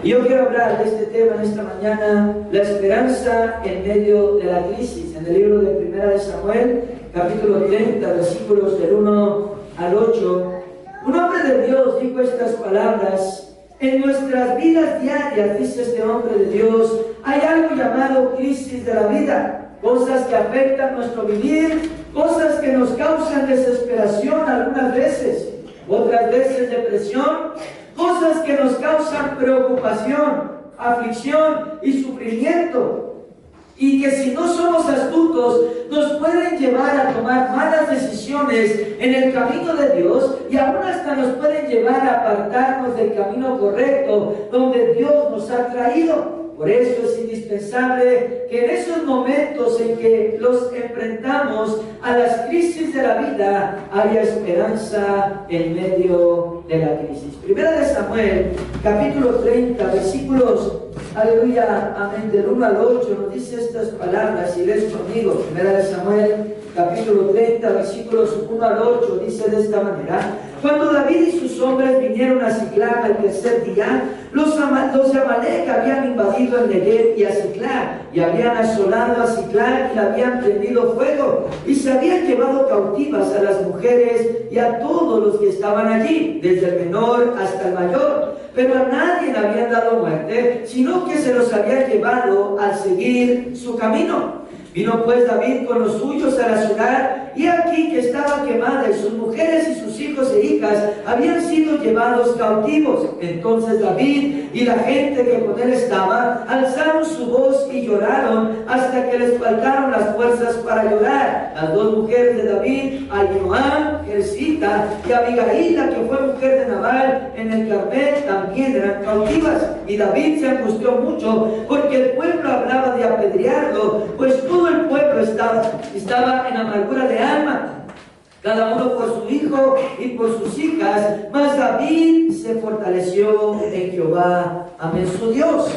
Y yo quiero hablar de este tema en esta mañana, la esperanza en medio de la crisis. En el libro de Primera de Samuel, capítulo 30, versículos del 1 al 8, un hombre de Dios dijo estas palabras: en nuestras vidas diarias, dice este hombre de Dios, hay algo llamado crisis de la vida, cosas que afectan nuestro vivir, cosas que nos causan desesperación algunas veces, otras veces depresión, cosas que nos causan preocupación, aflicción y sufrimiento, y que si no somos astutos nos pueden llevar a tomar malas decisiones en el camino de Dios, y aún hasta nos pueden llevar a apartarnos del camino correcto donde Dios nos ha traído. Por eso es indispensable que en esos momentos en que los enfrentamos a las crisis de la vida haya esperanza en medio de la crisis. Primera de Samuel, capítulo 30, versículos, aleluya, amén, del 1 al 8, nos dice estas palabras, y lees conmigo. Primera de Samuel, capítulo 30, versículos 1 al 8, dice de esta manera: cuando David y sus hombres vinieron a Siclag al tercer día, los de Amalec habían invadido el Negev y a Siclag, y habían asolado a Siclag y la habían prendido fuego, y se habían llevado cautivas a las mujeres y a todos los que estaban allí, desde el menor hasta el mayor, pero a nadie le habían dado muerte, sino que se los había llevado al seguir su camino. Vino pues David con los suyos a la ciudad, y aquí que estaba quemada, y sus mujeres y sus hijos e hijas habían sido llevados cautivos. Entonces David y la gente que con él estaba alzaron su voz y lloraron hasta que les faltaron las fuerzas para llorar. Las dos mujeres de David, Ahinoam, Jersita, y Abigail, la que fue mujer de Nabal en el Carmel, también eran cautivas. Y David se angustió mucho porque el pueblo hablaba de apedrearlo, pues todo el pueblo estaba en amargura de alma, cada uno por su hijo y por sus hijas, mas David se fortaleció en Jehová, amén, su Dios.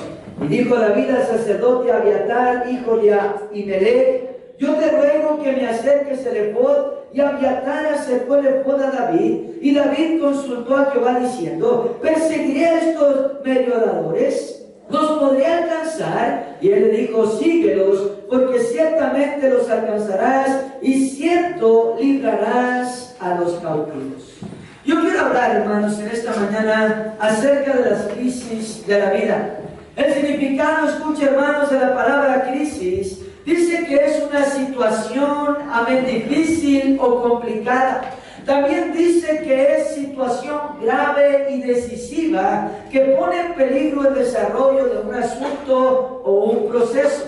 Y dijo David al sacerdote Abiatar, hijo de Ahimelech: yo te ruego que me acerques el ephod. Y Abiatar acercó el ephod a David, y David consultó a Jehová diciendo: ¿perseguiré a estos medioadores? ¿Los podré alcanzar? Y él le dijo: síguelos, porque ciertamente los alcanzarás, y cierto librarás a los cautivos. Yo quiero hablar, hermanos, en esta mañana acerca de las crisis de la vida. El significado, escucha, hermanos, de la palabra crisis, dice que es una situación, amén, difícil o complicada. También dice que es situación grave y decisiva que pone en peligro el desarrollo de un asunto o un proceso.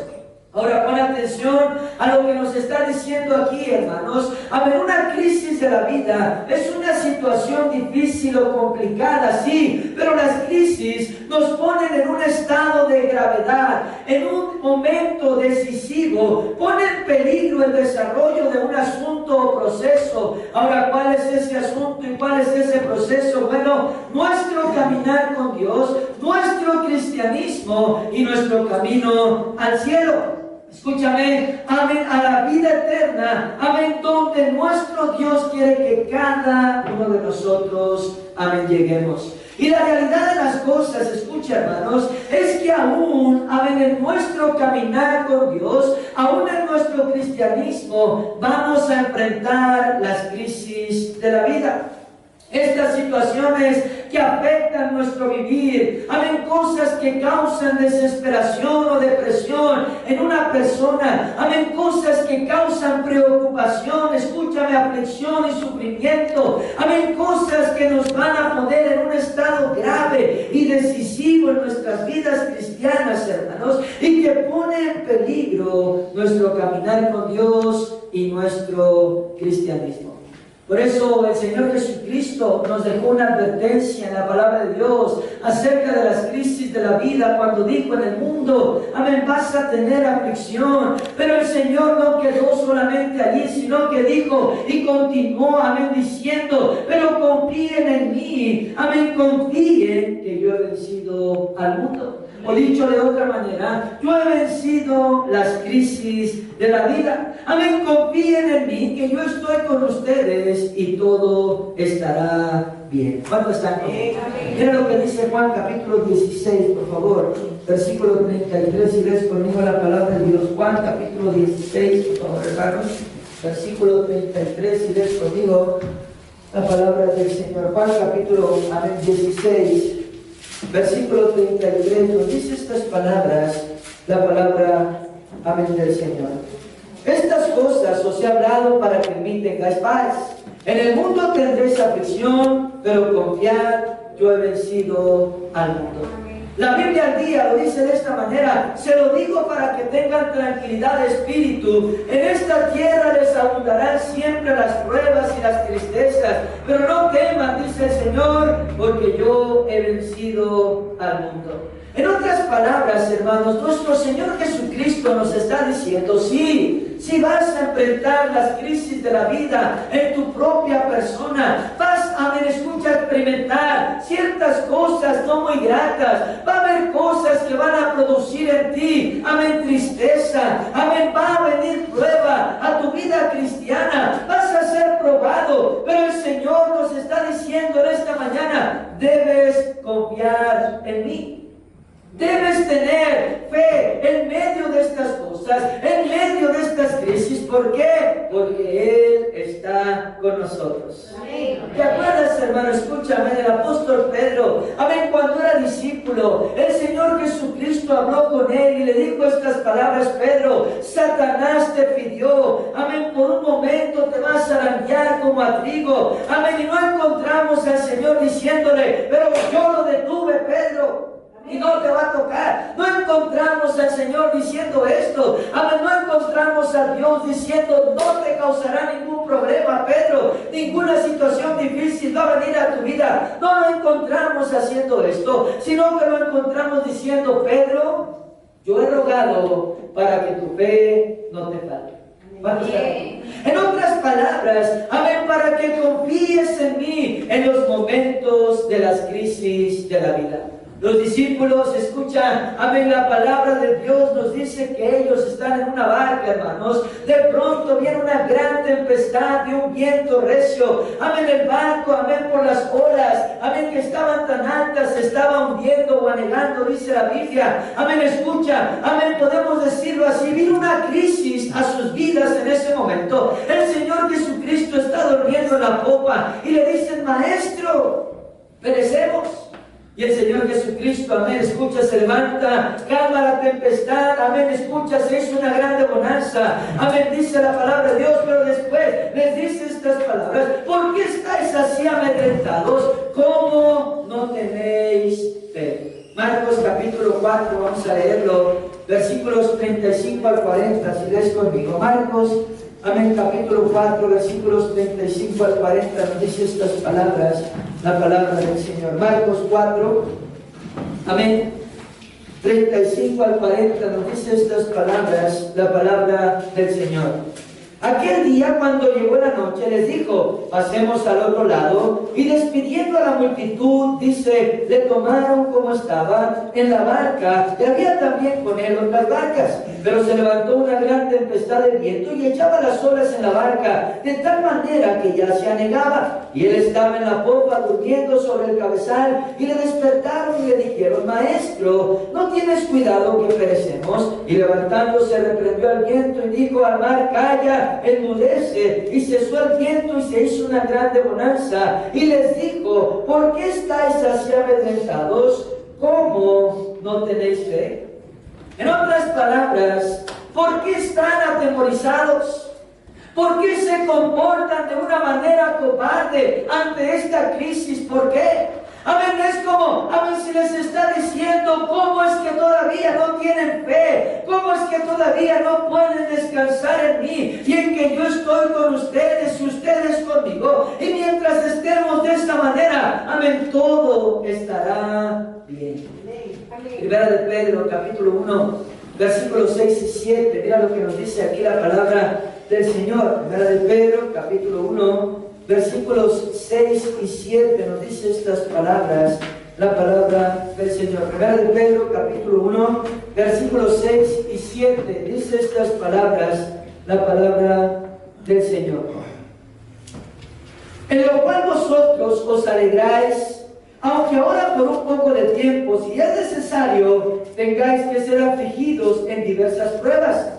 Ahora pon atención a lo que nos está diciendo aquí, hermanos. A ver, una crisis de la vida es una situación difícil o complicada, sí, pero las crisis nos ponen en un estado de gravedad, en un momento decisivo, pone en peligro el desarrollo de un asunto o proceso. Ahora, ¿cuál es ese asunto y cuál es ese proceso? Bueno, nuestro caminar con Dios, nuestro cristianismo y nuestro camino al cielo. Escúchame, amén, a la vida eterna, amén, donde nuestro Dios quiere que cada uno de nosotros, amén, lleguemos. Y la realidad de las cosas, escucha, hermanos, es que aún, amén, en nuestro caminar con Dios, aún en nuestro cristianismo, vamos a enfrentar las crisis de la vida. Estas situaciones que afectan nuestro vivir, amén, cosas que causan desesperación o depresión en una persona, amén, cosas que causan preocupación, escúchame, aflicción y sufrimiento, amén, cosas que nos van a poner en un estado grave y decisivo en nuestras vidas cristianas, hermanos, y que pone en peligro nuestro caminar con Dios y nuestro cristianismo. Por eso el Señor Jesucristo nos dejó una advertencia en la palabra de Dios acerca de las crisis de la vida, cuando dijo: en el mundo, amén, vas a tener aflicción. Pero el Señor no quedó solamente allí, sino que dijo y continuó, amén, diciendo: pero confíen en mí, amén, confíen que yo he vencido al mundo. O dicho de otra manera, yo he vencido las crisis de la vida. Amén, confíen en mí, que yo estoy con ustedes y todo estará bien. ¿Cuántos están conmigo? Mira lo que dice Juan capítulo 16, por favor, versículo 33, y lees conmigo la palabra de Dios. Juan capítulo 16, por favor, hermanos, versículo 33, y lees conmigo la palabra del Señor. Juan capítulo 16, versículo 33, nos dice estas palabras, la palabra, amén, del Señor. Estas cosas os he hablado para que en mí tengáis paz. En el mundo tendréis aflicción, pero confiad, yo he vencido al mundo. La Biblia al día lo dice de esta manera: se lo digo para que tengan tranquilidad de espíritu. En esta tierra les abundarán siempre las pruebas y las tristezas, pero no teman, dice el Señor, porque yo he vencido al mundo. En otras palabras, hermanos, nuestro Señor Jesucristo nos está diciendo: sí, si vas a enfrentar las crisis de la vida en tu propia persona, vas a experimentar ciertas cosas no muy gratas, va a haber cosas que van a producir en ti, amén, tristeza, amén, va a venir prueba a tu vida cristiana, vas a ser probado, pero el Señor nos está diciendo en esta mañana: debes confiar en mí. Debes tener fe en medio de estas cosas, en medio de estas crisis. ¿Por qué? Porque Él está con nosotros. ¿Te acuerdas, hermano? Escúchame, el apóstol Pedro, amén, cuando era discípulo, el Señor Jesucristo habló con él y le dijo estas palabras: Pedro, Satanás te pidió, amén, por un momento te vas a arañar como a trigo, amén, y no encontramos al Señor diciéndole: pero yo lo detuve, Pedro, y no te va a tocar. No encontramos al Señor diciendo esto. Amén. No encontramos a Dios diciendo: no te causará ningún problema, Pedro, ninguna situación difícil va a venir a tu vida. No lo encontramos haciendo esto, sino que lo encontramos diciendo: Pedro, yo he rogado para que tu fe no te falte. En otras palabras, amén, para que confíes en mí en los momentos de las crisis de la vida. Los discípulos escuchan, amén, la palabra de Dios nos dice que ellos están en una barca, hermanos. De pronto viene una gran tempestad y un viento recio. Amén, el barco, amén, por las olas, amén, que estaban tan altas, se estaba hundiendo o anegando, dice la Biblia. Amén, escucha, amén, podemos decirlo así: vino una crisis a sus vidas en ese momento. El Señor Jesucristo está durmiendo en la popa y le dicen: Maestro, perecemos. Y el Señor Jesucristo, amén, escucha, se levanta, calma la tempestad, amén, escucha, se hizo una grande bonanza, amén, dice la palabra de Dios. Pero después les dice estas palabras: ¿por qué estáis así amedrentados? ¿Cómo no tenéis fe? Marcos capítulo 4, vamos a leerlo, versículos 35 al 40, si lees conmigo. Marcos, amén, capítulo 4, versículos 35 al 40, nos dice estas palabras, la palabra del Señor. Marcos 4, amén, 35 al 40, nos dice estas palabras, la palabra del Señor. Aquel día, cuando llegó la noche, les dijo: pasemos al otro lado. Y despidiendo a la multitud, dice, le tomaron como estaba en la barca, y había también con él otras barcas. Pero se levantó una gran tempestad de viento y echaba las olas en la barca, de tal manera que ya se anegaba. Y él estaba en la popa durmiendo sobre el cabezal. Y le despertaron y le dijeron: Maestro, ¿no tienes cuidado que perecemos? Y levantándose reprendió al viento y dijo al mar: calla, enmudece. Y cesó el viento y se hizo una grande bonanza. Y les dijo: ¿por qué estáis así amedrentados? ¿Cómo no tenéis fe? En otras palabras, ¿por qué están atemorizados? ¿Por qué se comportan de una manera cobarde ante esta crisis? ¿Por qué? Amén, es como, amén, si les está diciendo: ¿cómo es que todavía no tienen fe? ¿Cómo es que todavía no pueden descansar en mí y en que yo estoy con ustedes y ustedes conmigo? Y mientras estemos de esta manera, amén, todo estará bien. Primera de Pedro, capítulo 1, versículos 6 y 7. Mira lo que nos dice aquí la palabra del Señor. Primera de Pedro, capítulo 1, versículos 6 y 7, nos dice estas palabras, la palabra del Señor. Primera de Pedro, capítulo 1, versículos 6 y 7. Dice estas palabras, la palabra del Señor. En lo cual vosotros os alegráis, aunque ahora por un poco de tiempo, si es necesario, tengáis que ser afligidos en diversas pruebas,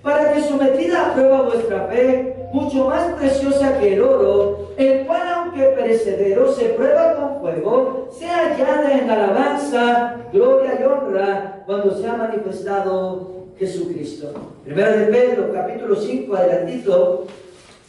para que sometida a prueba vuestra fe, mucho más preciosa que el oro, el cual aunque perecedero se prueba con fuego, sea hallada en alabanza, gloria y honra, cuando sea manifestado Jesucristo. Primera de Pedro, capítulo 5, adelantito,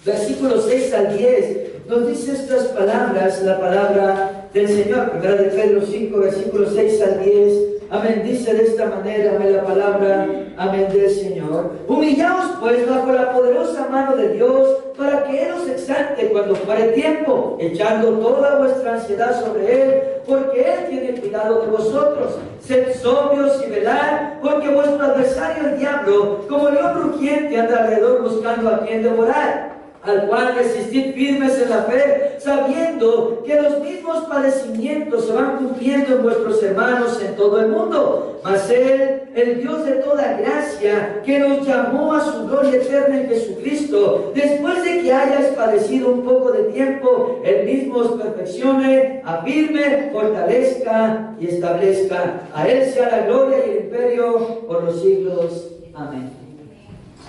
versículos 6 al 10, nos dice estas palabras, la palabra del Señor. Primera de Pedro 5, versículos 6 al 10. Amén. Dice de esta manera, amén, la palabra, amén, del Señor. Humillaos pues bajo la poderosa mano de Dios, para que Él os exalte cuando fuere tiempo, echando toda vuestra ansiedad sobre Él, porque Él tiene cuidado de vosotros. Sed sobrios y velad, porque vuestro adversario el diablo, como león rugiente, anda alrededor buscando a quien devorar, al cual resistid firmes en la fe, sabiendo que los mismos padecimientos se van cumpliendo en vuestros hermanos en todo el mundo. Mas Él, el Dios de toda gracia, que nos llamó a su gloria eterna en Jesucristo, después de que hayáis padecido un poco de tiempo, Él mismo os perfeccione, afirme, fortalezca y establezca. A Él sea la gloria y el imperio por los siglos. Amén.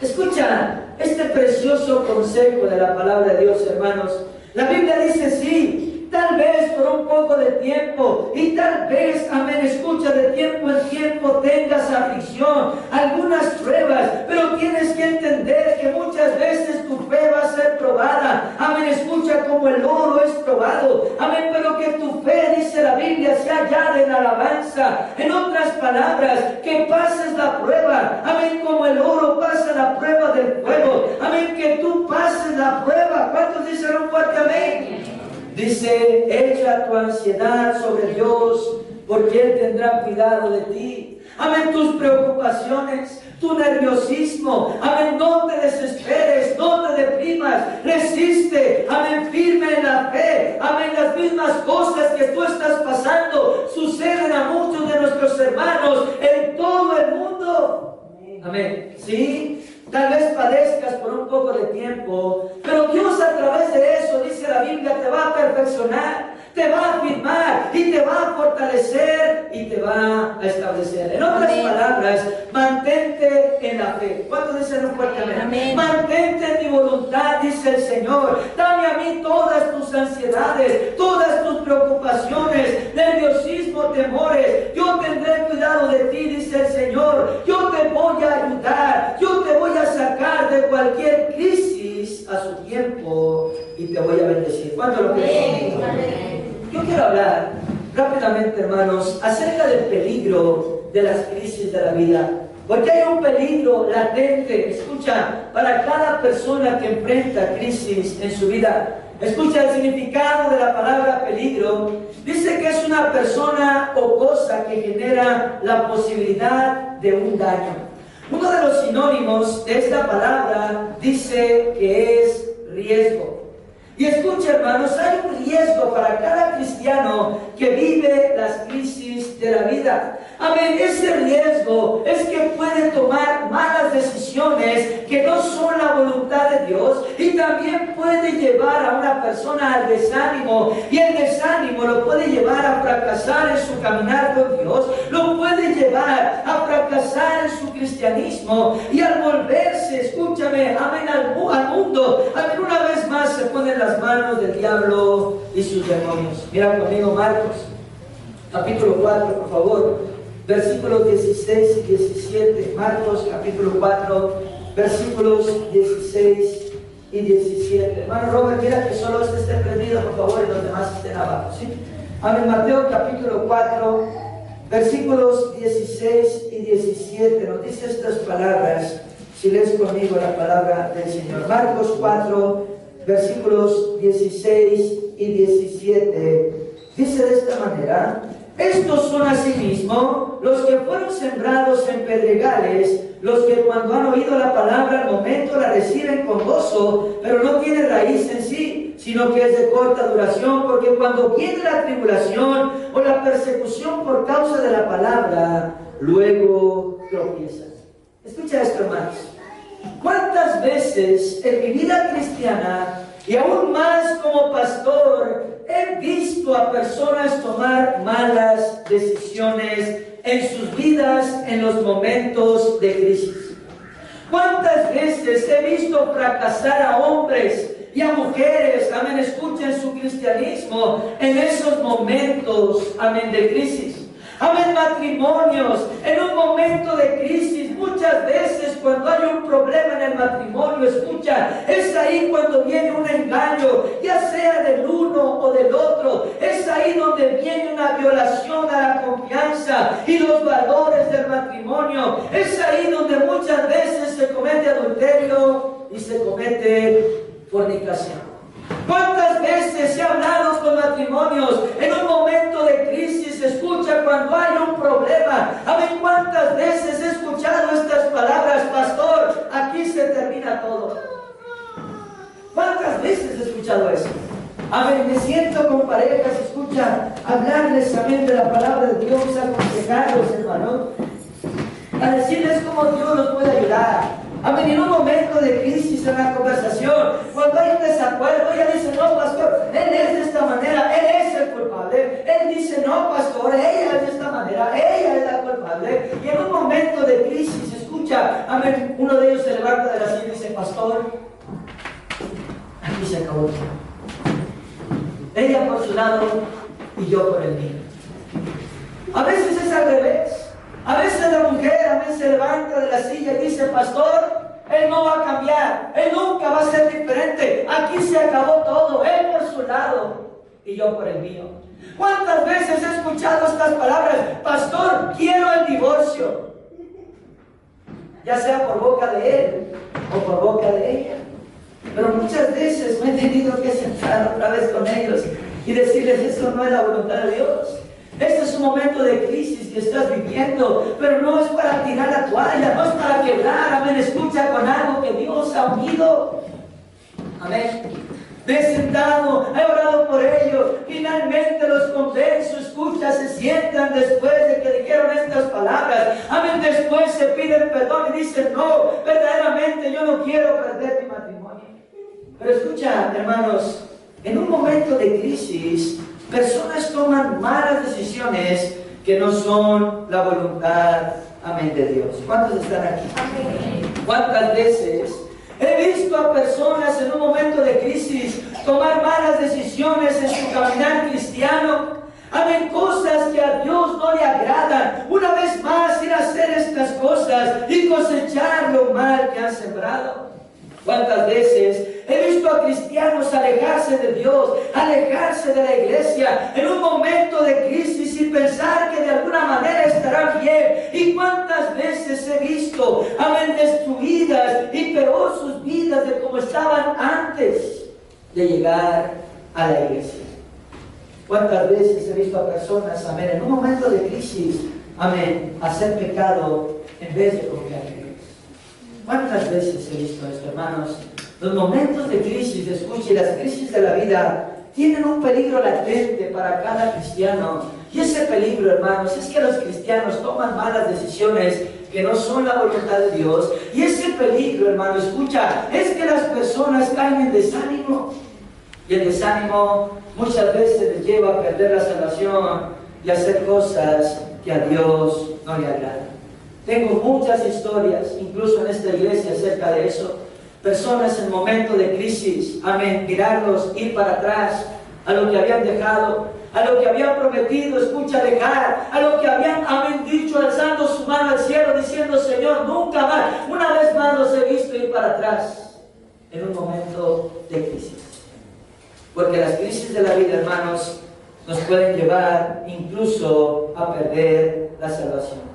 Escucha este precioso consejo de la palabra de Dios, hermanos. La Biblia dice, sí, tal vez por un poco de tiempo, y tal vez, amén, escucha, de tiempo en tiempo tengas aflicción, algunas pruebas, pero tienes que entender que muchas veces tu fe va a ser probada. Amén, escucha, como el oro es probado. Amén, pero que tu fe, dice la Biblia, sea hallada en alabanza. En otras palabras, que pases la prueba. Amén, como el oro pasa la prueba del fuego. Amén, que tú pases la prueba. ¿Cuántos dicen un fuerte amén? Dice, echa tu ansiedad sobre Dios, porque Él tendrá cuidado de ti. Amén, tus preocupaciones, tu nerviosismo, amén, no te desesperes, no te deprimas, resiste, amén, firme en la fe. Amén, las mismas cosas que tú estás pasando suceden a muchos de nuestros hermanos en todo el mundo. Amén, sí. Tal vez padezcas por un poco de tiempo, pero Dios a través de eso, dice la Biblia, te va a perfeccionar, te va a afirmar y te va a fortalecer y te va a establecer. En otras palabras, mantente en la fe. ¿Cuántos dicen un fuerte amén? Amén. Mantente en mi voluntad, dice el Señor. Dame a mí todas tus ansiedades, todas tus preocupaciones, nerviosismo, temores. Yo tendré cuidado de ti, dice el Señor. Yo te voy a ayudar, yo te voy a sacar de cualquier crisis a su tiempo y te voy a bendecir. ¿Cuánto lo creen? Yo quiero hablar rápidamente, hermanos, acerca del peligro de las crisis de la vida. Porque hay un peligro latente, escucha, para cada persona que enfrenta crisis en su vida. Escucha el significado de la palabra peligro. Dice que es una persona o cosa que genera la posibilidad de un daño. Uno de los sinónimos de esta palabra dice que es riesgo. Y escucha, hermanos, hay un riesgo para cada cristiano que vive las crisis de la vida. Amén, ese riesgo es que puede tomar malas decisiones que no son la voluntad de Dios, y también puede llevar a una persona al desánimo, y el desánimo lo puede llevar a fracasar en su caminar con Dios, lo puede llevar a fracasar en su cristianismo, y al volverse, escúchame, amén, al mundo, amén, una vez más se pone en las manos del diablo y sus demonios. Mira conmigo Marcos, capítulo 4, por favor. Versículos 16 y 17, Marcos capítulo 4, versículos 16 y 17. Hermano Robert, mira que solo este esté prendido, por favor, y los demás estén abajo, ¿sí? Amén. Mateo capítulo 4, versículos 16 y 17, nos dice estas palabras, si lees conmigo la palabra del Señor. Marcos 4, versículos 16 y 17, dice de esta manera: Estos son asimismo los que fueron sembrados en pedregales, los que cuando han oído la palabra al momento la reciben con gozo, pero no tiene raíz en sí, sino que es de corta duración, porque cuando viene la tribulación o la persecución por causa de la palabra, luego tropiezan. Escucha esto, hermanos. ¿Cuántas veces en mi vida cristiana y aún más como pastor he visto a personas tomar malas decisiones en sus vidas en los momentos de crisis? ¿Cuántas veces he visto fracasar a hombres y a mujeres, amén, escuchen su cristianismo, en esos momentos, amén, de crisis? Amén, matrimonios, en un momento de crisis, muchas veces cuando hay un problema en el matrimonio, escucha, es ahí cuando viene un engaño, ya sea del uno o del otro, es ahí donde viene una violación a la confianza y los valores del matrimonio, es ahí donde muchas veces se comete adulterio y se comete fornicación. ¿Cuántas veces se ha hablado con matrimonios en un momento de crisis? Escucha, cuando hay un problema. Amén. ¿Cuántas veces he escuchado estas palabras? Pastor, aquí se termina todo. ¿Cuántas veces he escuchado eso? Amén. Me siento con parejas, escucha, hablarles también de la palabra de Dios, aconsejarlos, hermano, a decirles cómo Dios los puede ayudar. Amén. En un momento de crisis en la conversación, cuando hay un desacuerdo, ella dice, no, pastor, él es de esta manera, él es el culpable. Él dice, no, pastor, ella es de esta manera, ella es la culpable. Y en un momento de crisis, escucha, amén, uno de ellos se levanta de la silla y dice, pastor, aquí se acabó todo. Ella por su lado y yo por el mío. A veces es al revés. A veces la mujer, amén, se levanta de la silla y dice, pastor, él no va a cambiar, él nunca va a ser diferente, aquí se acabó todo, él por su lado y yo por el mío. ¿Cuántas veces he escuchado estas palabras? Pastor, quiero el divorcio, ya sea por boca de él o por boca de ella. Pero muchas veces me he tenido que sentar otra vez con ellos y decirles, eso no es la voluntad de Dios. Este es un momento de crisis que estás viviendo, pero no es para tirar la toalla, no es para quebrar, amén, escucha, con algo que Dios ha unido. Amén. Me he sentado, he orado por ellos, finalmente los convenzo, escucha, se sientan después de que dijeron estas palabras, amén, después se piden perdón y dicen, no, verdaderamente yo no quiero perder mi matrimonio. Pero escucha, hermanos, en un momento de crisis, personas toman malas decisiones que no son la voluntad, amén, de Dios. ¿Cuántos están aquí? Amén. ¿Cuántas veces he visto a personas en un momento de crisis tomar malas decisiones en su caminar cristiano? Amén, cosas que a Dios no le agradan. Una vez más ir a hacer estas cosas y cosechar lo mal que han sembrado. ¿Cuántas veces he visto a cristianos alejarse de Dios, alejarse de la iglesia en un momento de crisis y pensar que de alguna manera estarán bien? ¿Y cuántas veces he visto, amén, destruidas y peor sus vidas de como estaban antes de llegar a la iglesia? ¿Cuántas veces he visto a personas, amén, en un momento de crisis, amén, hacer pecado en vez de confiar en Dios? ¿Cuántas veces he visto esto, hermanos? Los momentos de crisis, escuche, las crisis de la vida tienen un peligro latente para cada cristiano. Y ese peligro, hermanos, es que los cristianos toman malas decisiones que no son la voluntad de Dios. Y ese peligro, hermano, escucha, es que las personas caen en desánimo. Y el desánimo muchas veces les lleva a perder la salvación y a hacer cosas que a Dios no le agradan. Tengo muchas historias, incluso en esta iglesia, acerca de eso. Personas en momentos de crisis, amén, mirarlos, ir para atrás a lo que habían dejado, a lo que habían prometido, escucha, dejar, a lo que habían, amén, dicho, alzando su mano al cielo, diciendo, Señor, nunca más. Una vez más los he visto ir para atrás en un momento de crisis. Porque las crisis de la vida, hermanos, nos pueden llevar incluso a perder la salvación.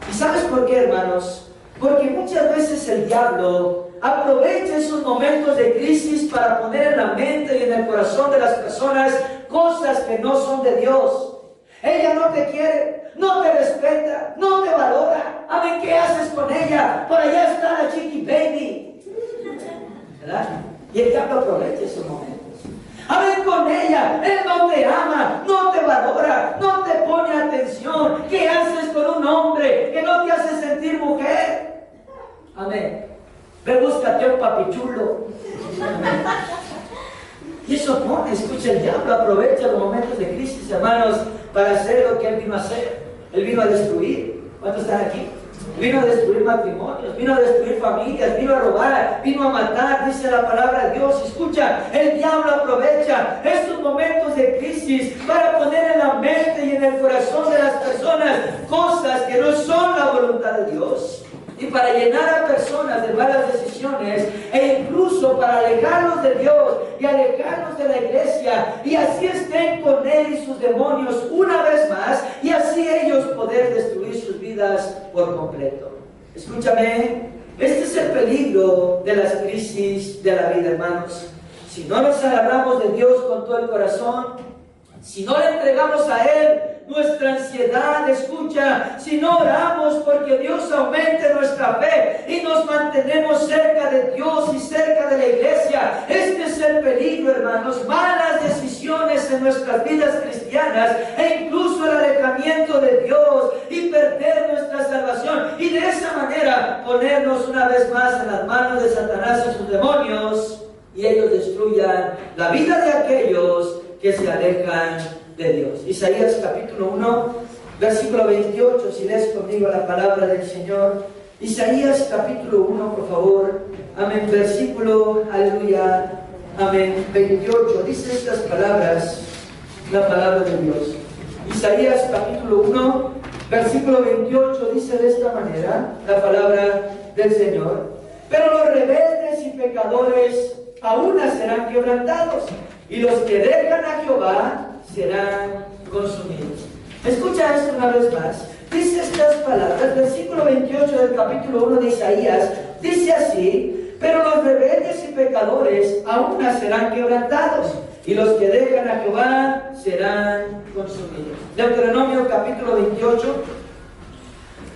¿Y sabes por qué, hermanos? Porque muchas veces el diablo aprovecha esos momentos de crisis para poner en la mente y en el corazón de las personas cosas que no son de Dios. Ella no te quiere, no te respeta, no te valora. Amén, ¿qué haces con ella? Por allá está la chiqui baby, ¿verdad? Y el diablo aprovecha esos momentos. Amén, con ella, él no te ama, no te valora, no te pone atención. ¿Qué haces con un hombre que no te hace sentir mujer? Amén. Ve, búscate un papichulo. Y eso pone, escucha, el diablo aprovecha los momentos de crisis, hermanos, para hacer lo que él vino a hacer. Él vino a destruir. ¿Cuántos están aquí? Vino a destruir matrimonios, vino a destruir familias, vino a robar, vino a matar, dice la palabra de Dios. Escucha, el diablo aprovecha estos momentos de crisis para poner en la mente y en el corazón de las personas cosas que no son la voluntad de Dios, y para llenar a personas de malas decisiones, e incluso para alejarlos de Dios y alejarlos de la iglesia, y así estén con él y sus demonios una vez más, y así ellos poder destruir sus vidas por completo. Escúchame, este es el peligro de las crisis de la vida, hermanos. Si no nos agarramos de Dios con todo el corazón, si no le entregamos a Él nuestra ansiedad, escucha, si no oramos porque Dios aumente nuestra fe y nos mantenemos cerca de Dios y cerca de la iglesia, este es el peligro, hermanos. Malas decisiones en nuestras vidas cristianas e incluso el alejamiento de Dios y perder nuestra salvación, y de esa manera ponernos una vez más en las manos de Satanás y sus demonios, y ellos destruyan la vida de aquellos que se alejan de Dios. Isaías capítulo 1, versículo 28, si lees conmigo la palabra del Señor. Isaías capítulo 1, por favor. Amén, versículo, aleluya, amén, 28. Dice estas palabras, la palabra de Dios. Isaías capítulo 1, versículo 28, dice de esta manera la palabra del Señor: pero los rebeldes y pecadores aún serán quebrantados, y los que dejan a Jehová serán consumidos. Escucha esto una vez más. Dice estas palabras, versículo 28 del capítulo 1 de Isaías, dice así: pero los rebeldes y pecadores aún serán quebrantados, y los que dejan a Jehová serán consumidos. Deuteronomio capítulo 28,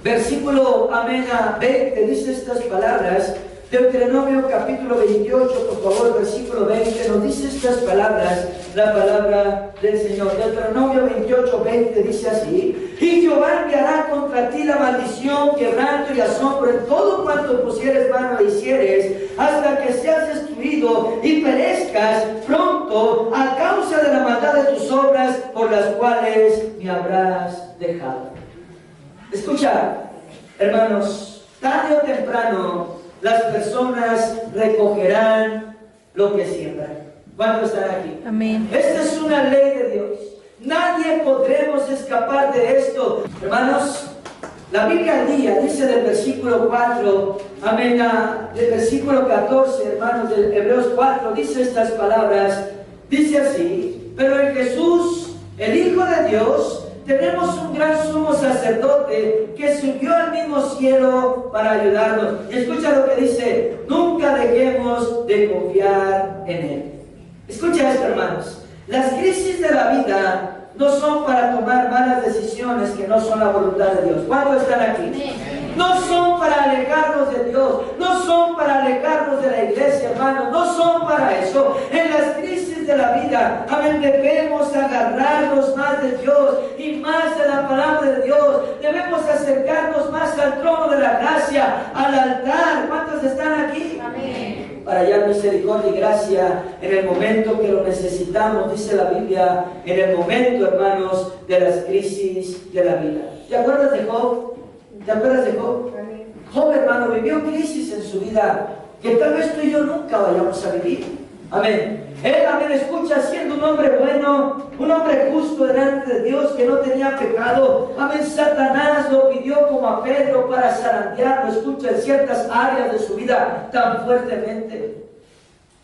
versículo, amén, a 20, dice estas palabras. Deuteronomio capítulo 28, por favor, versículo 20, nos dice estas palabras, la palabra del Señor. Deuteronomio 28, 20 dice así: y Jehová enviará contra ti la maldición, quebranto y asombro en todo cuanto pusieres mano e hicieres, hasta que seas destruido y perezcas pronto a causa de la maldad de tus obras, por las cuales me habrás dejado. Escucha, hermanos, tarde o temprano las personas recogerán lo que siembran. ¿Cuántos están aquí? Amén. Esta es una ley de Dios. Nadie podremos escapar de esto. Hermanos, la Biblia al día dice del versículo 4, amén, del versículo 14, hermanos, de Hebreos 4, dice estas palabras, dice así: pero en Jesús, el Hijo de Dios, tenemos un gran sumo sacerdote que subió al mismo cielo para ayudarnos. Y escucha lo que dice: nunca dejemos de confiar en Él. Escucha esto, hermanos. Las crisis de la vida no son para tomar malas decisiones que no son la voluntad de Dios. ¿Cuántos están aquí? No son para alejarnos de Dios, no son para alejarnos de la iglesia, hermanos, no son para eso. En las crisis de la vida, amén, debemos agarrarnos más de Dios y más de la palabra de Dios. Debemos acercarnos más al trono de la gracia, al altar. ¿Cuántos están aquí? Amén. Para hallar misericordia y gracia en el momento que lo necesitamos, dice la Biblia, en el momento, hermanos, de las crisis de la vida. ¿Te acuerdas de Job? ¿Te acuerdas de Job? Job, hermano, vivió crisis en su vida que tal vez tú y yo nunca vayamos a vivir. Amén. Él, amén, escucha, siendo un hombre bueno, un hombre justo delante de Dios, que no tenía pecado. Amén. Satanás lo pidió como a Pedro para zarandearlo, escucha, en ciertas áreas de su vida tan fuertemente.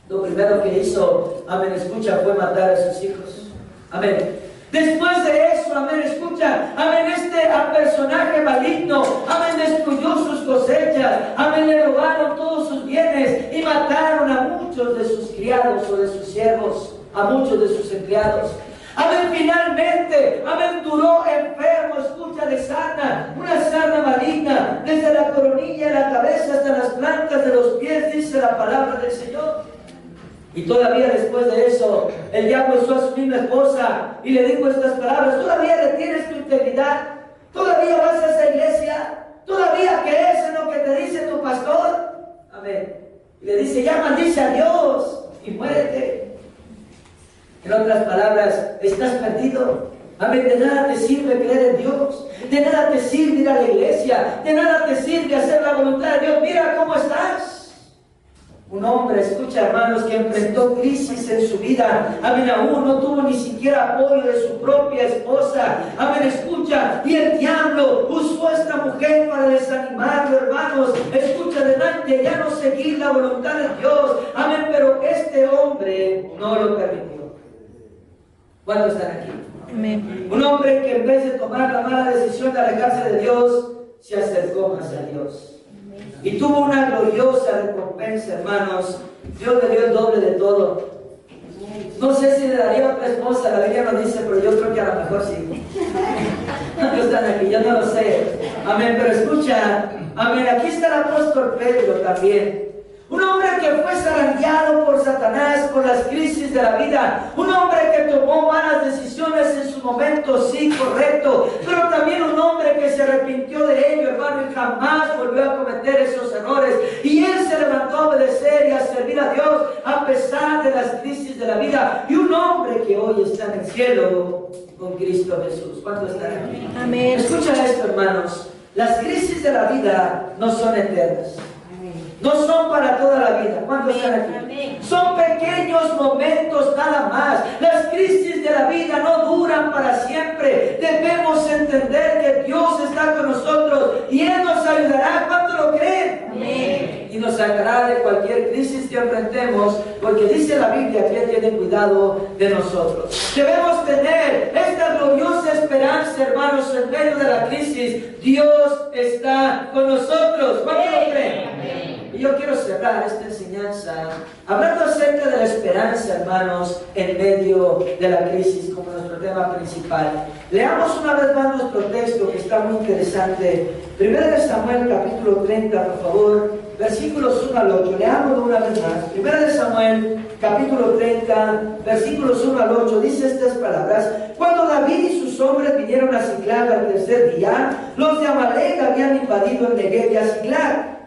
Lo primero que hizo, amén, escucha, fue matar a sus hijos. Amén. Después de eso, amén, escucha, amén, personaje maligno, amén, destruyó sus cosechas, amén, le robaron todos sus bienes y mataron a muchos de sus criados o de sus siervos, a muchos de sus empleados. Amén, finalmente, amén, duró enfermo, escucha, de sarna, una sarna maligna, desde la coronilla de la cabeza hasta las plantas de los pies, dice la palabra del Señor. Y todavía después de eso, el diablo usó a su misma esposa y le dijo estas palabras: ¿todavía retienes tu integridad? ¿Todavía vas a esa iglesia? ¿Todavía crees en lo que te dice tu pastor? Amén. Y le dice: ya maldice a Dios y muérete. En otras palabras, estás perdido. Amén. De nada te sirve creer en Dios. De nada te sirve ir a la iglesia. De nada te sirve hacer la voluntad de Dios. Mira cómo estás. Un hombre, escucha, hermanos, que enfrentó crisis en su vida. Amén. Aún no tuvo ni siquiera apoyo de su propia esposa. Amén. Escucha, y el diablo usó a esta mujer para desanimarlo, hermanos. Escucha, adelante, ya no seguir la voluntad de Dios. Amén. Pero este hombre no lo permitió. ¿Cuántos están aquí? Amén. Un hombre que en vez de tomar la mala decisión de alejarse de Dios, se acercó más a Dios. Y tuvo una gloriosa recompensa, hermanos. Dios le dio el doble de todo. No sé si le daría otra esposa, la Biblia no dice, pero yo creo que a lo mejor sí. ¿Cuántos están aquí? Yo no lo sé. Amén, pero escucha. Amén, aquí está el apóstol Pedro también. Un hombre que fue zarandeado por Satanás, por las crisis de la vida. Un hombre que tomó malas decisiones en su momento, sí, correcto. Pero también un hombre que se arrepintió de ello, hermano, y jamás volvió a cometer esos errores. Y él se levantó a obedecer y a servir a Dios a pesar de las crisis de la vida. Y un hombre que hoy está en el cielo con Cristo Jesús. ¿Cuántos están aquí? Amén. Escucha esto, hermanos. Las crisis de la vida no son eternas. No son para toda la vida. ¿Cuántos están aquí? Amén. Son pequeños momentos nada más. Las crisis de la vida no duran para siempre. Debemos entender que Dios está con nosotros y Él nos ayudará. ¿Cuánto lo creen? Amén. Y nos sacará de cualquier crisis que enfrentemos, porque dice la Biblia que Él tiene cuidado de nosotros. Debemos tener esta gloriosa esperanza, hermanos, en medio de la crisis. Dios está con nosotros. ¿Cuánto lo creen? Amén. Y yo quiero cerrar esta enseñanza hablando acerca de la esperanza, hermanos, en medio de la crisis como nuestro tema principal. Leamos una vez más nuestro texto, que está muy interesante. 1 Samuel capítulo 30, por favor, versículos 1 al 8. Leámoslo una vez más. 1 Samuel capítulo 30, versículos 1 al 8. Dice estas palabras: cuando David y sus hombres vinieron a Siclag al tercer día, los de Amalec habían invadido el Negev y a Siclag,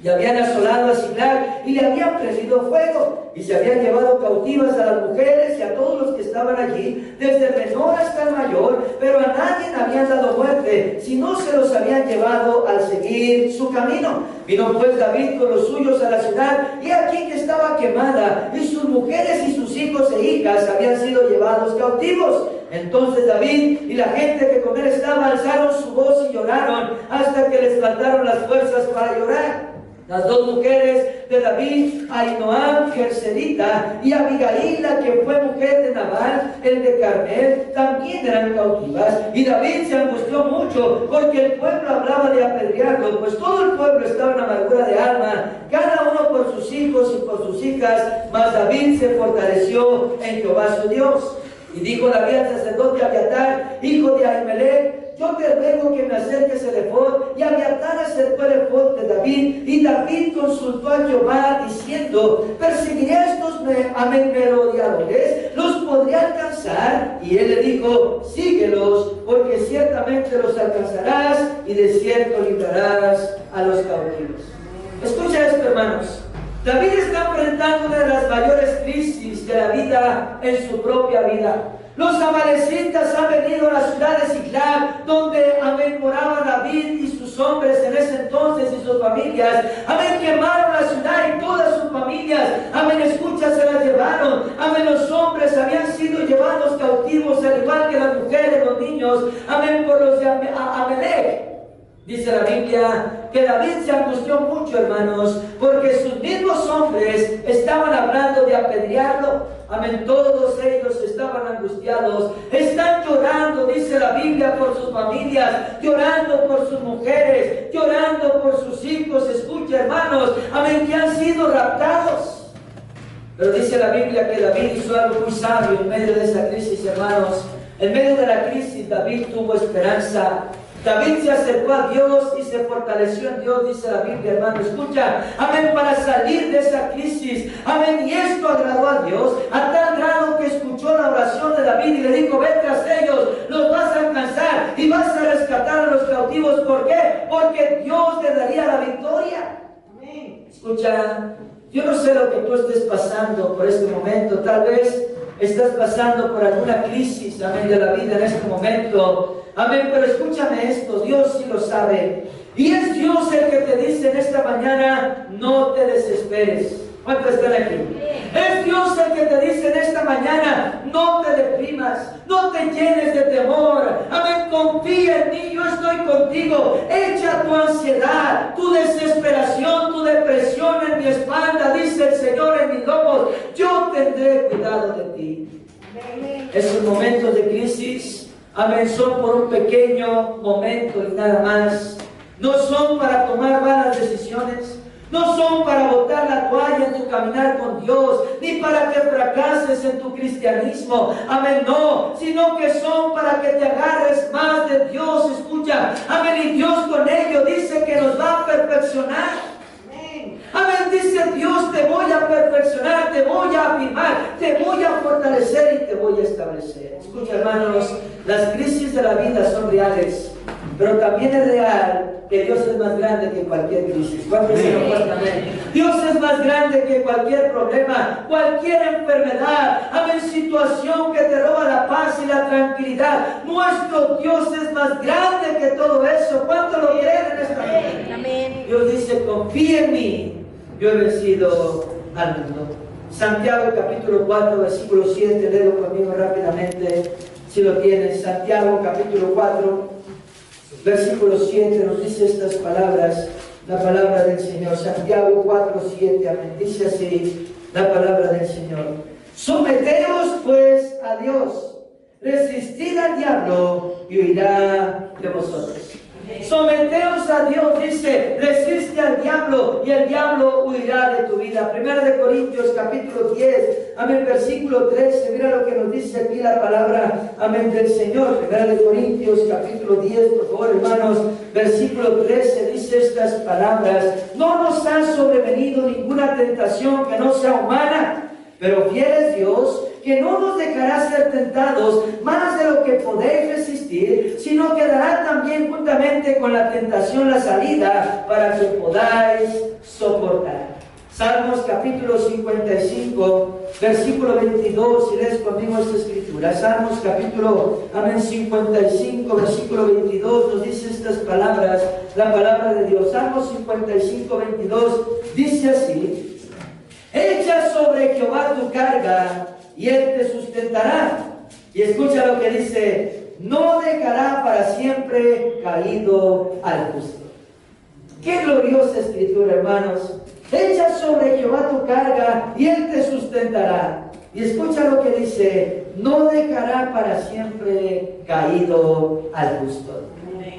y habían asolado a Siclag y le habían prendido fuego, y se habían llevado cautivas a las mujeres y a todos los que estaban allí, desde el menor hasta el mayor, pero a nadie habían dado muerte, sino se los habían llevado al seguir su camino. Vino pues David con los suyos a la ciudad, y aquí que estaba quemada, y sus mujeres y sus hijos e hijas habían sido llevados cautivos. Entonces David y la gente que con él estaba alzaron su voz y lloraron hasta que les faltaron las fuerzas para llorar. Las dos mujeres de David, Ahinoam, Jersedita, y Abigail, la que fue mujer de Nabal, el de Carmel, también eran cautivas. Y David se angustió mucho, porque el pueblo hablaba de apedrearlo, pues todo el pueblo estaba en amargura de alma, cada uno por sus hijos y por sus hijas. Mas David se fortaleció en Jehová su Dios. Y dijo David al sacerdote Abiatar, hijo de Ahimelech: yo te ruego que me acerques el ephod. Y Abiatar acercó el ephod de David, y David consultó a Jehová diciendo: ¿perseguiré a estos merodeadores? ¿Los podré alcanzar? Y él le dijo: síguelos, porque ciertamente los alcanzarás, y de cierto librarás a los cautivos. Escucha esto, hermanos. David está enfrentando una de las mayores crisis de la vida en su propia vida. Los amalecitas han venido a la ciudad de Siclag, donde moraba David y sus hombres en ese entonces y sus familias. Quemaron la ciudad y todas sus familias. Escucha, se las llevaron. Los hombres habían sido llevados cautivos, al igual que las mujeres, los niños. Por los de Amalec. Dice la Biblia que David se angustió mucho, hermanos, porque sus mismos hombres estaban hablando de apedrearlo. Todos ellos estaban angustiados, están llorando, dice la Biblia, por sus familias, llorando por sus mujeres, llorando por sus hijos. Escucha, hermanos, que han sido raptados. Pero dice la Biblia que David hizo algo muy sabio en medio de esa crisis, hermanos. En medio de la crisis, David tuvo esperanza. David se acercó a Dios y se fortaleció en Dios, dice la Biblia, hermano. Escucha, amén, para salir de esa crisis, amén. Y esto agradó a Dios, a tal grado que escuchó la oración de David y le dijo: ve tras ellos, los vas a alcanzar y vas a rescatar a los cautivos. ¿Por qué? Porque Dios le daría la victoria. Amén. Escucha, yo no sé lo que tú estés pasando por este momento. Tal vez estás pasando por alguna crisis, amén, de la vida en este momento. Amén, pero escúchame esto, Dios sí lo sabe. Y es Dios el que te dice en esta mañana: no te desesperes. ¿Cuántos están aquí? Es Dios el que te dice en esta mañana: no te deprimas, no te llenes de temor. Amén, confía en mí, yo estoy contigo. Echa tu ansiedad, tu desesperación, tu depresión en mi espalda, dice el Señor en mis lomos. Yo tendré cuidado de ti. Esos momentos de crisis, amén, son por un pequeño momento y nada más. No son para tomar malas decisiones. No son para botar la toalla en tu caminar con Dios, ni para que fracases en tu cristianismo. Amén, no, sino que son para que te agarres más de Dios. Escucha, amén, y Dios con ello dice que nos va a perfeccionar. Amén, dice Dios: te voy a perfeccionar, te voy a afirmar, te voy a fortalecer y te voy a establecer. Escucha, hermanos, las crisis de la vida son reales, pero también es real que Dios es más grande que cualquier crisis. ¿Cuántos se lo pueden amén? Dios es más grande que cualquier problema, cualquier enfermedad, amén, situación que te roba la paz y la tranquilidad. Nuestro Dios es más grande que todo eso. ¿Cuántos lo creen en esta mañana? Amén. Dios dice: confía en mí, yo he vencido al mundo. Santiago capítulo 4, versículo 7, léelo conmigo rápidamente, si lo tienes. Santiago capítulo 4, versículo 7 nos dice estas palabras, la palabra del Señor. Santiago 4, 7, amén. Dice así la palabra del Señor: someteos pues a Dios, resistid al diablo y huirá de vosotros. Someteos a Dios, dice, resiste al diablo y el diablo huirá de tu vida. Primera de Corintios capítulo 10, amén, versículo 13, mira lo que nos dice aquí la palabra, amén, del Señor. Primera de Corintios capítulo 10, por favor, hermanos, versículo 13, dice estas palabras: no nos ha sobrevenido ninguna tentación que no sea humana, pero fiel es Dios, que no nos dejará ser tentados más de lo que podéis resistir, sino que dará también juntamente con la tentación la salida para que podáis soportar. Salmos capítulo 55, versículo 22, si lees conmigo esta escritura. Salmos capítulo, amén, 55, versículo 22, nos dice estas palabras, la palabra de Dios. Salmos 55, 22, dice así: echa sobre Jehová tu carga y Él te sustentará. Y escucha lo que dice: no dejará para siempre caído al justo. Qué gloriosa escritura, hermanos. Echa sobre Jehová tu carga y Él te sustentará. Y escucha lo que dice: no dejará para siempre caído al justo.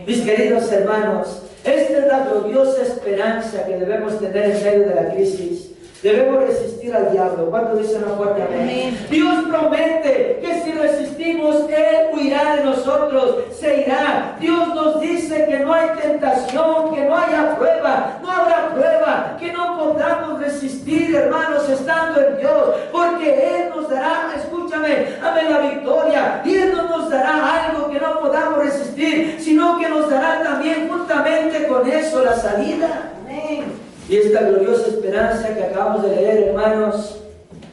Mis queridos hermanos, esta es la gloriosa esperanza que debemos tener en medio de la crisis. Debemos resistir al diablo. ¿Cuántos dicen una fuerte amén? Dios promete que si resistimos, Él huirá de nosotros, se irá. Dios nos dice que no hay tentación, que no haya prueba, no habrá prueba, que no podamos resistir, hermanos, estando en Dios, porque Él nos dará, escúchame, amén, la victoria. Y Él no nos dará algo que no podamos resistir, sino que nos dará también juntamente con eso la salida. Amén. Y esta gloriosa esperanza que acabamos de leer, hermanos: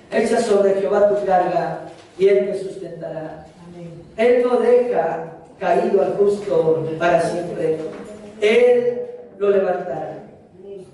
echa sobre Jehová tu carga y Él te sustentará. Amén. Él no deja caído al justo para siempre, Él lo levantará.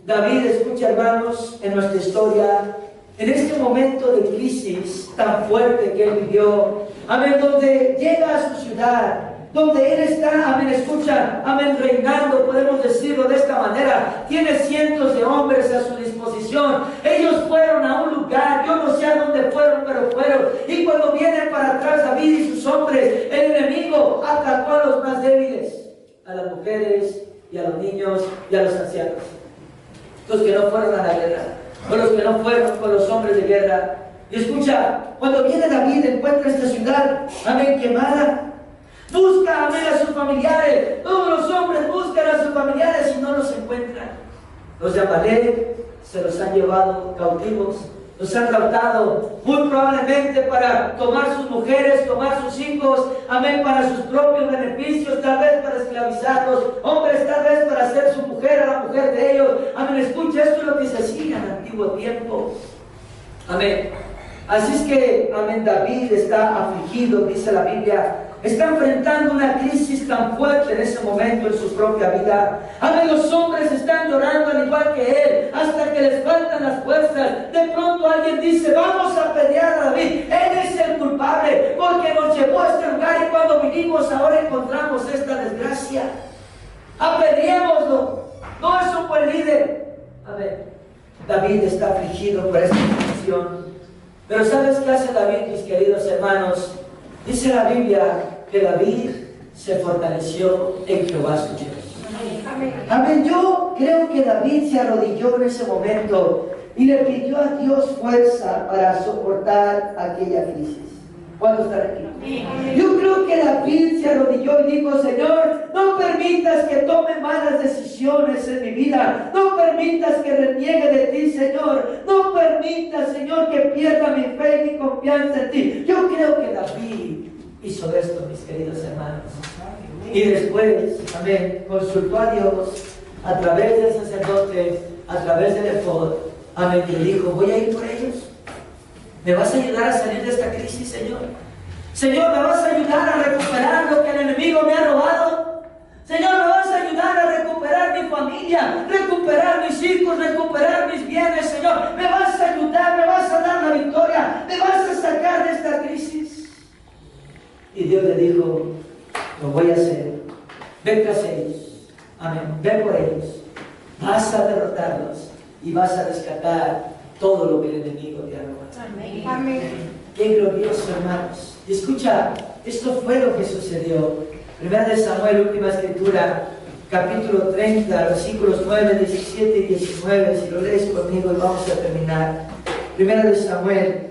David, escucha, hermanos, en nuestra historia, en este momento de crisis tan fuerte que él vivió, amén, donde llega a su ciudad, donde él está, amén, escucha, amén, reinando, podemos decirlo de esta manera. Tiene cientos de hombres a su disposición. Ellos fueron a un lugar, yo no sé a dónde fueron, pero fueron. Y cuando vienen para atrás David y sus hombres, el enemigo atacó a los más débiles, a las mujeres y a los niños y a los ancianos, los que no fueron a la guerra. con los que no fueron, con los hombres de guerra. Y escucha, cuando viene David, encuentra esta ciudad, amén, quemada. Busca, amén, a sus familiares. Todos los hombres buscan a sus familiares y no los encuentran. Los de Amalek se los han llevado cautivos, los han raptado, muy probablemente para tomar sus mujeres, tomar sus hijos, amén, para sus propios beneficios, tal vez para esclavizarlos, hombres tal vez para hacer su mujer a la mujer de ellos. Amén, escucha, esto es lo que se hacía en el antiguo tiempo. Amén. Así es que, amén, David está afligido, dice la Biblia. Está enfrentando una crisis tan fuerte en ese momento en su propia vida. Amén, los hombres están llorando al igual que él, hasta que les faltan las fuerzas. De pronto alguien dice, vamos a pelear a David. Él es el culpable, porque nos llevó a este lugar y cuando vinimos ahora encontramos esta desgracia. Apedreémoslo. No es un buen líder. Amén. David está afligido por esta situación. Pero ¿sabes qué hace David, mis queridos hermanos? Dice la Biblia que David se fortaleció en Jehová su Dios. Amén. Yo creo que David se arrodilló en ese momento y le pidió a Dios fuerza para soportar aquella crisis. ¿Cuántos están aquí? Yo creo que David se arrodilló y dijo, Señor, no permitas que tome malas decisiones en mi vida. No permitas que reniegue de ti, Señor. No permitas, Señor, que pierda mi fe y mi confianza en ti. Yo creo que David hizo esto, mis queridos hermanos. Y después, amén, consultó a Dios a través del sacerdote, a través del efod. Amén, y le dijo, voy a ir por ellos. ¿Me vas a ayudar a salir de esta crisis, Señor? Señor, ¿me vas a ayudar a recuperar lo que el enemigo me ha robado? Señor, ¿me vas a ayudar a recuperar mi familia, recuperar mis hijos, recuperar mis bienes, Señor? ¿Me vas a ayudar? ¿Me vas a dar la victoria? ¿Me vas a sacar de esta crisis? Y Dios le dijo, lo voy a hacer. Ven tras ellos. Amén. Ven por ellos. Vas a derrotarlos y vas a rescatar todo lo que el enemigo te ha robado. Amén. Amén. Qué glorioso, hermanos. Y escucha, esto fue lo que sucedió. Primera de Samuel, última escritura, capítulo 30, versículos 9, 17 y 19. Si lo lees conmigo y vamos a terminar. Primera de Samuel,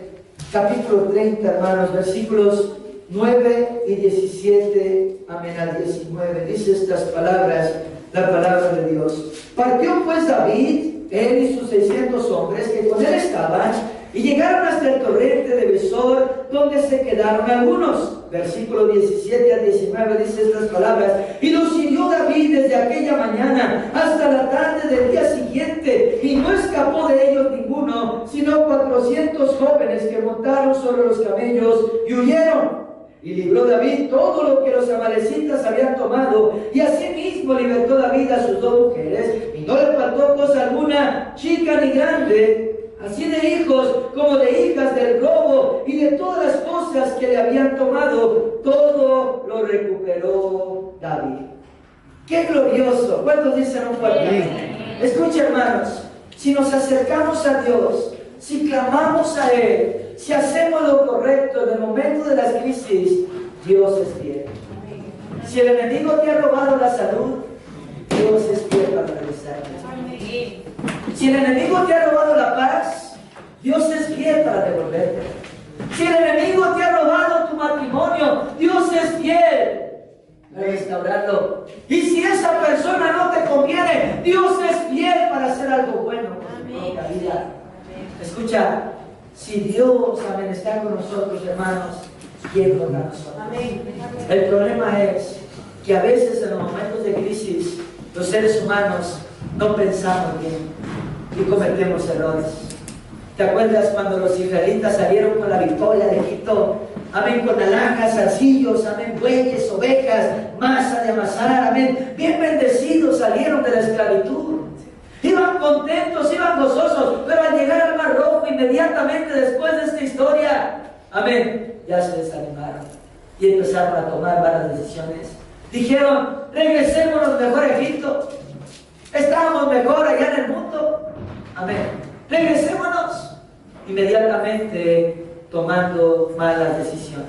capítulo 30, hermanos, versículos 9 y 17, amén, al 19. Dice estas palabras, la palabra de Dios. Partió pues David, él y sus 600 hombres que con él estaban, y llegaron hasta el torrente de Besor, donde se quedaron algunos. Versículo 17 al 19 dice estas palabras. Y los hirió David desde aquella mañana hasta la tarde del día siguiente, y no escapó de ellos ninguno, sino 400 jóvenes que montaron sobre los camellos y huyeron. Y libró David todo lo que los amalecitas habían tomado, y asimismo libertó David a sus 2 mujeres, y no le faltó cosa alguna, chica ni grande, así de hijos como de hijas del robo, y de todas las cosas que le habían tomado, todo lo recuperó David. ¡Qué glorioso! ¿Cuántos dicen un fuerte amén? Escuchen, hermanos, si nos acercamos a Dios, si clamamos a Él, si hacemos lo correcto en el momento de las crisis, Dios es fiel. Si el enemigo te ha robado la salud, Dios es fiel para regresarla. Si el enemigo te ha robado la paz, Dios es fiel para devolverte. Si el enemigo te ha robado tu matrimonio, Dios es fiel para restaurarlo. Y si esa persona no te conviene, Dios es fiel para hacer algo bueno por tu propia vida. Escucha, si Dios, amén, está con nosotros, hermanos, ¿quién contra nosotros? Amén. El problema es que a veces en los momentos de crisis, los seres humanos no pensamos bien y cometemos errores. ¿Te acuerdas cuando los israelitas salieron con la victoria de Egipto? Amén, con naranjas, zarcillos, amén, bueyes, ovejas, masa de amasar, amén, bien bendecidos salieron de la esclavitud. Iban contentos, iban gozosos, pero al llegar al Mar Rojo, inmediatamente después de esta historia, amén, ya se desanimaron y empezaron a tomar malas decisiones. Dijeron, regresémonos mejor a Egipto, estábamos mejor allá en el mundo, amén, regresémonos, inmediatamente tomando malas decisiones.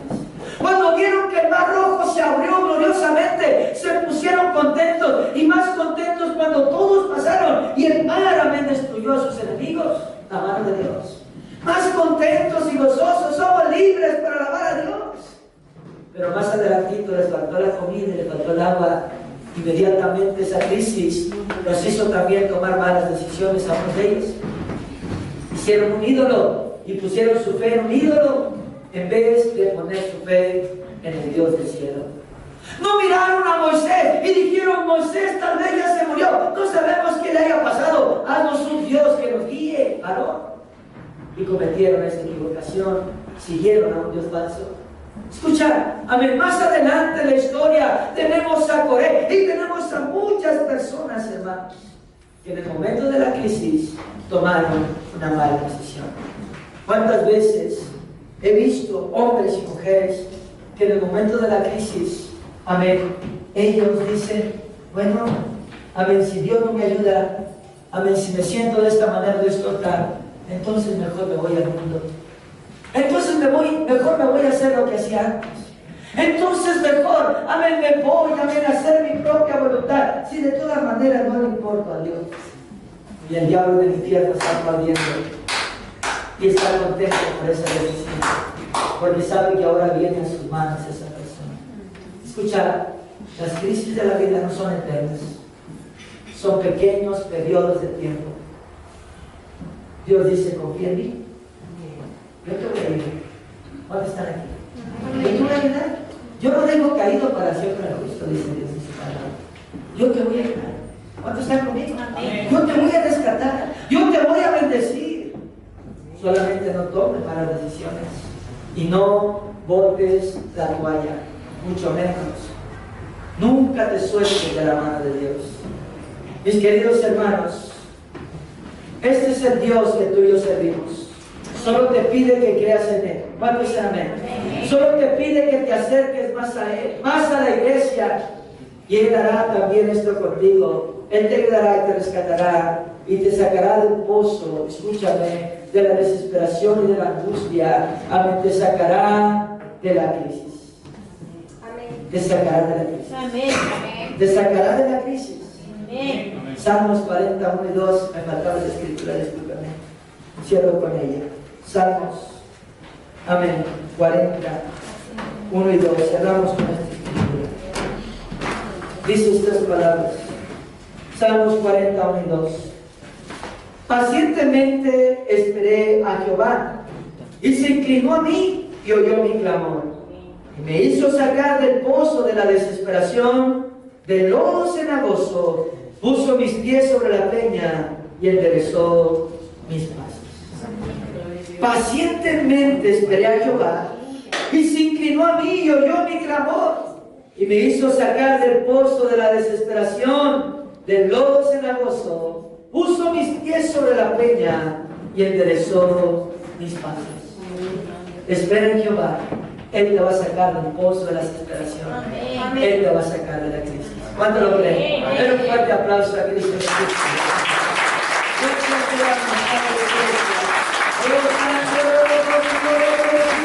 Cuando vieron que el Mar Rojo se abrió gloriosamente, se pusieron contentos, y más contentos cuando todos pasaron y el mar, amén, destruyó a sus enemigos. faltó el agua. Inmediatamente esa crisis nos hizo también tomar malas decisiones a unos de ellos. Hicieron un ídolo y pusieron su fe en un ídolo en vez de poner su fe en el Dios del cielo. No miraron a Moisés y dijeron: Moisés tal vez ya se murió, no sabemos qué le haya pasado, haznos un Dios que nos guíe, Aarón. Y cometieron esta equivocación, siguieron a un Dios falso. Escucha, amén, más adelante en la historia tenemos a Coré y tenemos a muchas personas, hermanos, que en el momento de la crisis tomaron una mala decisión. ¿Cuántas veces he visto hombres y mujeres que en el momento de la crisis, amén, ellos dicen: bueno, amén, si Dios no me ayuda, amén, si me siento de esta manera destortar, entonces mejor me voy al mundo. Entonces mejor me voy a hacer lo que hacía antes. Entonces mejor, amén, me voy, amén, a hacer mi propia voluntad. Si de todas maneras no le importa a Dios. Y el diablo del infierno está aplaudiendo y está contento por esa decisión, porque sabe que ahora viene a sus manos esa persona. Escucha, las crisis de la vida no son eternas, son pequeños periodos de tiempo. Dios dice: confía en mí, yo te voy a ayudar. ¿Cuántos están aquí? Yo te voy a ayudar. Yo no dejo caído para siempre al justo, dice Dios en su palabra. Yo te voy a ayudar. ¿Cuántos están conmigo? Yo te voy a rescatar, yo te voy a bendecir. Solamente no tomes malas decisiones y no botes la toalla, mucho menos. Nunca te sueltes de la mano de Dios. Mis queridos hermanos, este es el Dios que tú y yo servimos. Solo te pide que creas en Él. ¿Cuántos dicen amén? Solo te pide que te acerques más a Él, más a la iglesia, y Él hará también esto contigo. Él te ayudará y te rescatará y te sacará del pozo, escúchame, de la desesperación y de la angustia. Amén. Te sacará de la crisis. Amén. Te sacará de la crisis. Amén. Te sacará de la crisis. Amén. Salmos 41 y 2, me faltaba la escritura, discúlpame. Cierro con ella. Salmos, amén, 41 y 2. Cerramos con esta escritura. Dice estas palabras. Salmos 41 y 2. Pacientemente esperé a Jehová, y se inclinó a mí y oyó mi clamor. Y me hizo sacar del pozo de la desesperación, del lodo cenagoso, puso mis pies sobre la peña y enderezó mis pasos. Pacientemente esperé a Jehová, y se inclinó a mí y oyó mi clamor, y me hizo sacar del pozo de la desesperación, del lodo cenagoso, puso mis pies sobre la peña y enderezó mis pasos. Espera en Jehová, Él te va a sacar del pozo de la desesperación. Él te va a sacar de la crisis. ¿Cuánto lo creen? Den un fuerte aplauso a Cristo Jesús. Oh,